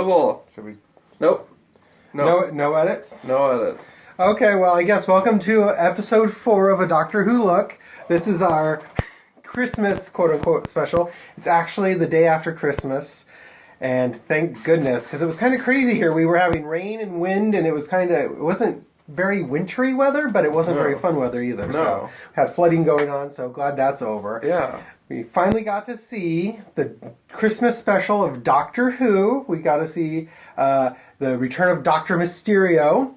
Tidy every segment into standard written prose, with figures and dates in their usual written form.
available. Should we? Nope. No edits? No edits. Okay, well, I guess welcome to episode 4 of A Doctor Who Look. This is our Christmas, quote-unquote, special. It's actually the day after Christmas, and thank goodness, because it was kind of crazy here. We were having rain and wind, and it wasn't very wintry weather, but it wasn't very fun weather either. No. So we had flooding going on, so glad that's over. Yeah. We finally got to see the Christmas special of Doctor Who. We got to see the Return of Doctor Mysterio.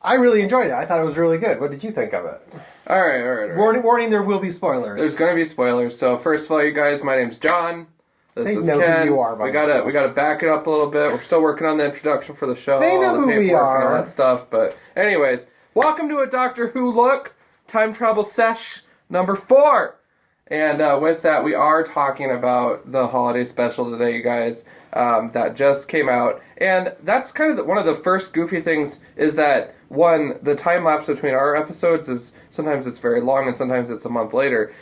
I really enjoyed it. I thought it was really good. What did you think of it? All right. Warning, there will be spoilers. There's going to be spoilers. So first of all, you guys, my name's John. This is know Ken. who you are. We gotta back it up a little bit. We're still working on the introduction for the show. They know all the who we paperwork are. and all that stuff. But anyways, welcome to A Doctor Who Look, Time Travel Sesh number 4. And with that, we are talking about the holiday special today, you guys, that just came out. And that's kind of one of the first goofy things is that, one, the time lapse between our episodes is sometimes it's very long and sometimes it's a month later.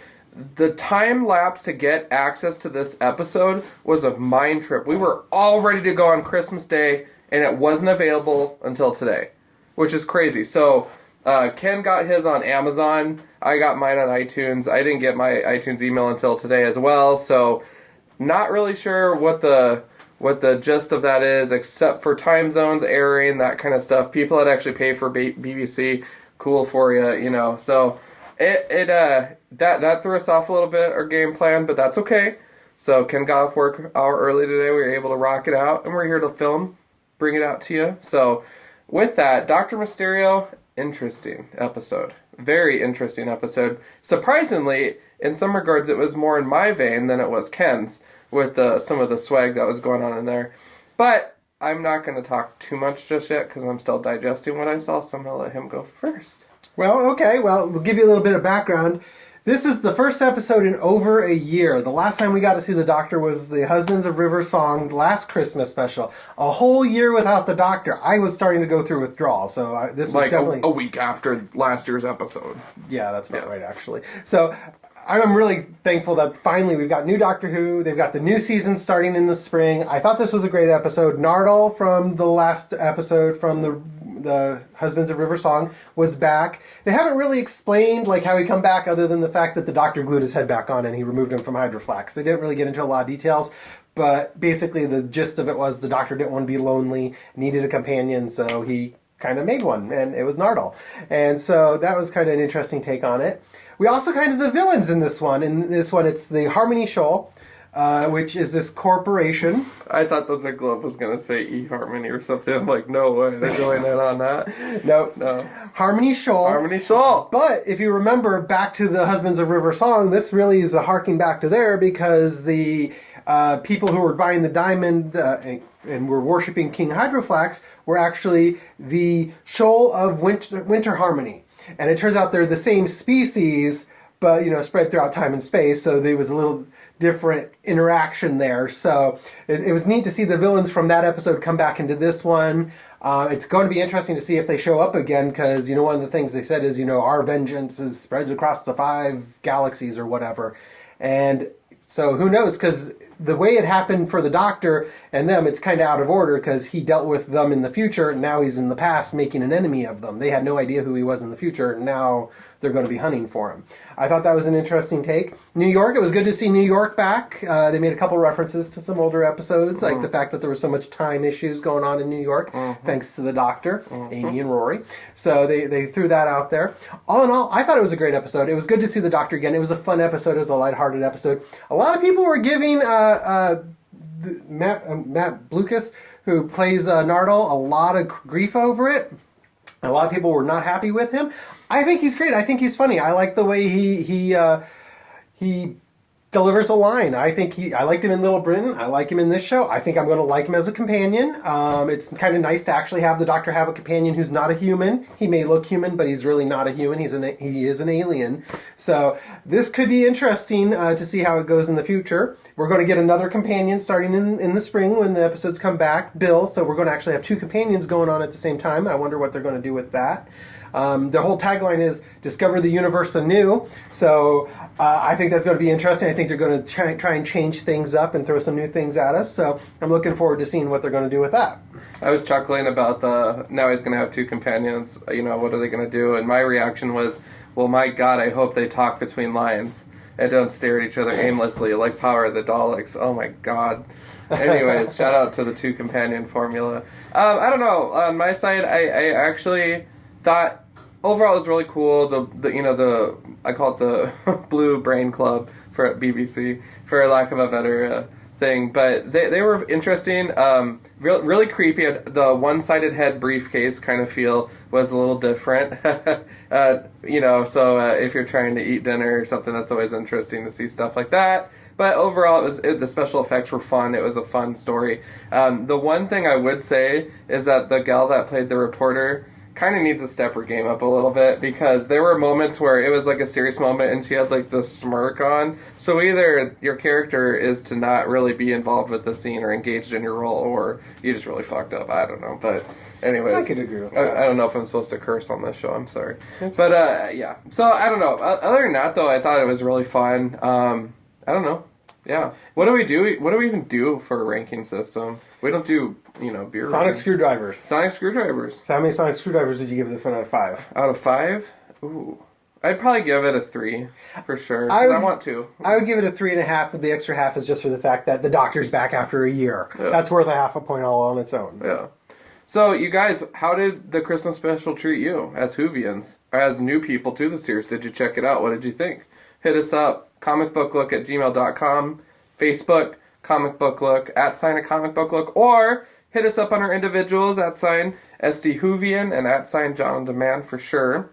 The time lapse to get access to this episode was a mind trip. We were all ready to go on Christmas Day, and it wasn't available until today, which is crazy. So Ken got his on Amazon. I got mine on iTunes. I didn't get my iTunes email until today as well. So not really sure what the gist of that is, except for time zones, airing, that kind of stuff. People that actually pay for BBC, cool for you, you know. So that threw us off a little bit, our game plan, but that's okay. So Ken got off work an hour early today. We were able to rock it out, and we're here to film, bring it out to you. So with that, Dr. Mysterio, interesting episode. Very interesting episode. Surprisingly, in some regards, it was more in my vein than it was Ken's, with some of the swag that was going on in there. But I'm not going to talk too much just yet, because I'm still digesting what I saw, so I'm going to let him go first. Well, okay. Well, we'll give you a little bit of background. This is the first episode in over a year. The last time we got to see the Doctor was the Husbands of River Song last Christmas special. A whole year without the Doctor. I was starting to go through withdrawal, so this was like definitely... a week after last year's episode. Yeah, that's about right, actually. So I'm really thankful that finally we've got new Doctor Who. They've got the new season starting in the spring. I thought this was a great episode. Nardole from the last episode from the Husbands of River Song was back. They haven't really explained like how he come back other than the fact that the Doctor glued his head back on and he removed him from Hydroflax. They didn't really get into a lot of details, but basically the gist of it was the Doctor didn't want to be lonely, needed a companion, so he kind of made one, and it was Nardole. And so that was kind of an interesting take on it. We also kind of the villains in this one. In this one, it's the Harmony Shoal, which is this corporation. I thought that the glove was going to say eHarmony or something. I'm like, no way, they're going in on that. No. Harmony Shoal. Harmony Shoal. But if you remember back to the Husbands of River Song, this really is a harking back to there because the people who were buying the diamond and were worshipping King Hydroflax were actually the Shoal of Winter Harmony. And it turns out they're the same species, but, you know, spread throughout time and space, so there was a little different interaction there. So it was neat to see the villains from that episode come back into this one. It's going to be interesting to see if they show up again, because, you know, one of the things they said is, you know, our vengeance is spread across the 5 galaxies or whatever. And so who knows, because the way it happened for the Doctor and them, it's kind of out of order because he dealt with them in the future, and now he's in the past making an enemy of them. They had no idea who he was in the future, and now they're going to be hunting for him. I thought that was an interesting take. New York, it was good to see New York back. They made a couple references to some older episodes, like the fact that there was so much time issues going on in New York, thanks to the Doctor, Amy and Rory. So they threw that out there. All in all, I thought it was a great episode. It was good to see the Doctor again. It was a fun episode. It was a lighthearted episode. A lot of people were giving Matt Blucas, who plays Nardole, a lot of grief over it. A lot of people were not happy with him. I think he's great. I think he's funny. I like the way he delivers a line. I liked him in Little Britain. I like him in this show. I think I'm going to like him as a companion. It's kind of nice to actually have the Doctor have a companion who's not a human. He may look human, but he's really not a human. He is an alien. So this could be interesting to see how it goes in the future. We're going to get another companion starting in the spring when the episodes come back, Bill. So we're going to actually have 2 companions going on at the same time. I wonder what they're going to do with that. Their whole tagline is "Discover the universe anew." So I think that's going to be interesting. I think they're going to try and change things up and throw some new things at us. So I'm looking forward to seeing what they're going to do with that. I was chuckling about now he's going to have two companions. What are they going to do? And my reaction was, well, my God, I hope they talk between lines and don't stare at each other aimlessly like Power of the Daleks. Oh my God. Anyways, shout out to the two companion formula. I don't know. On my side, I actually thought overall it was really cool. The I call it the Blue Brain Club for BBC, for lack of a better thing. But they were interesting. Really creepy. The one-sided head briefcase kind of feel was a little different. So if you're trying to eat dinner or something, that's always interesting to see stuff like that. But overall, the special effects were fun. It was a fun story. The one thing I would say is that the gal that played the reporter kind of needs to step her game up a little bit, because there were moments where it was like a serious moment and she had like the smirk on. So either your character is to not really be involved with the scene or engaged in your role, or you just really fucked up. I don't know. But anyways, I could agree with that. I don't know if I'm supposed to curse on this show. I'm sorry. Yeah. So I don't know. Other than that, though, I thought it was really fun. I don't know. Yeah. What do we do? What do we even do for a ranking system? We don't do, beer Sonic rankings. screwdrivers. Sonic screwdrivers. So how many Sonic screwdrivers did you give this one out of 5? Out of 5? Ooh. I'd probably give it a 3, for sure. 'Cause I want to. I would give it a 3.5. The extra half is just for the fact that the Doctor's back after a year. Yeah. That's worth a half a point all on its own. Yeah. So, you guys, how did the Christmas special treat you as Whovians? Or as new people to the series? Did you check it out? What did you think? Hit us up. comicbooklook@gmail.com. Facebook, comicbooklook, @ a comicbooklook. Or hit us up on our individuals, @ SD Whovian and @ John on Demand for sure.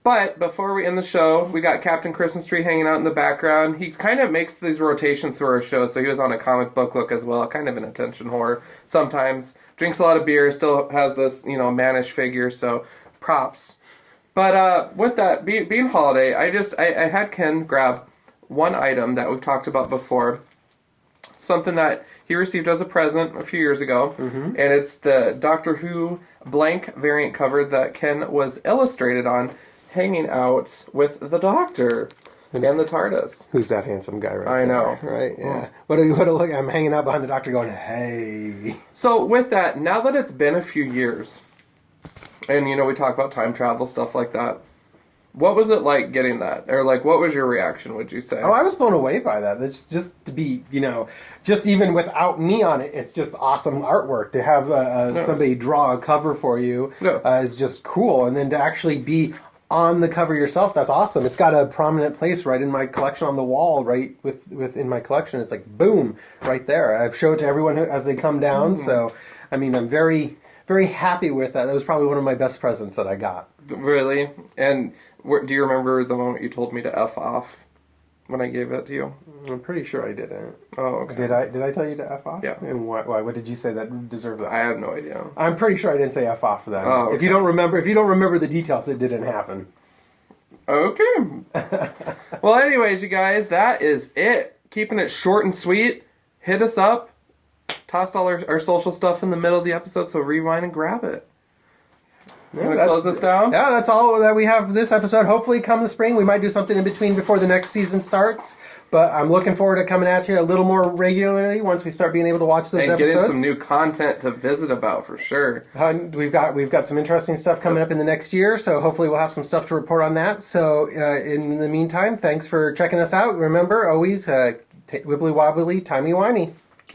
But before we end the show, we got Captain Christmas Tree hanging out in the background. He kind of makes these rotations through our show, so he was on a comic book look as well, kind of an attention whore sometimes. Drinks a lot of beer, still has this, mannish figure, so props. But with that, being holiday, I had Ken grab one item that we've talked about before, something that he received as a present a few years ago, and it's the Doctor Who blank variant cover that Ken was illustrated on, hanging out with the Doctor and the TARDIS. Who's that handsome guy right I know. there? Right, yeah. What a look. I'm hanging out behind the Doctor going, hey. So with that, now that it's been a few years, and we talk about time travel, stuff like that, what was it like getting that? Or what was your reaction, would you say? Oh, I was blown away by that. It's just to be, just even without me on it, it's just awesome artwork. To have somebody draw a cover for you is just cool. And then to actually be on the cover yourself, that's awesome. It's got a prominent place right in my collection on the wall, right within my collection. It's like, boom, right there. I've showed it to everyone as they come down. So, I'm very, very happy with that. That was probably one of my best presents that I got. Really? And do you remember the moment you told me to F off when I gave it to you? I'm pretty sure I didn't. Oh, okay. Did I tell you to F off? Yeah. And why? What did you say that deserved that? I have no idea. I'm pretty sure I didn't say F off for that. Oh, okay. If you don't remember the details, it didn't happen. Okay. Well, anyways, you guys, that is it. Keeping it short and sweet. Hit us up. Tossed all our social stuff in the middle of the episode, so rewind and grab it. You want to close this down? Yeah, that's all that we have for this episode. Hopefully, come the spring, we might do something in between before the next season starts. But I'm looking forward to coming at you a little more regularly once we start being able to watch those episodes. And getting some new content to visit about, for sure. We've got some interesting stuff coming up in the next year, so hopefully we'll have some stuff to report on that. So in the meantime, thanks for checking us out. Remember, always wibbly wobbly, timey wimey.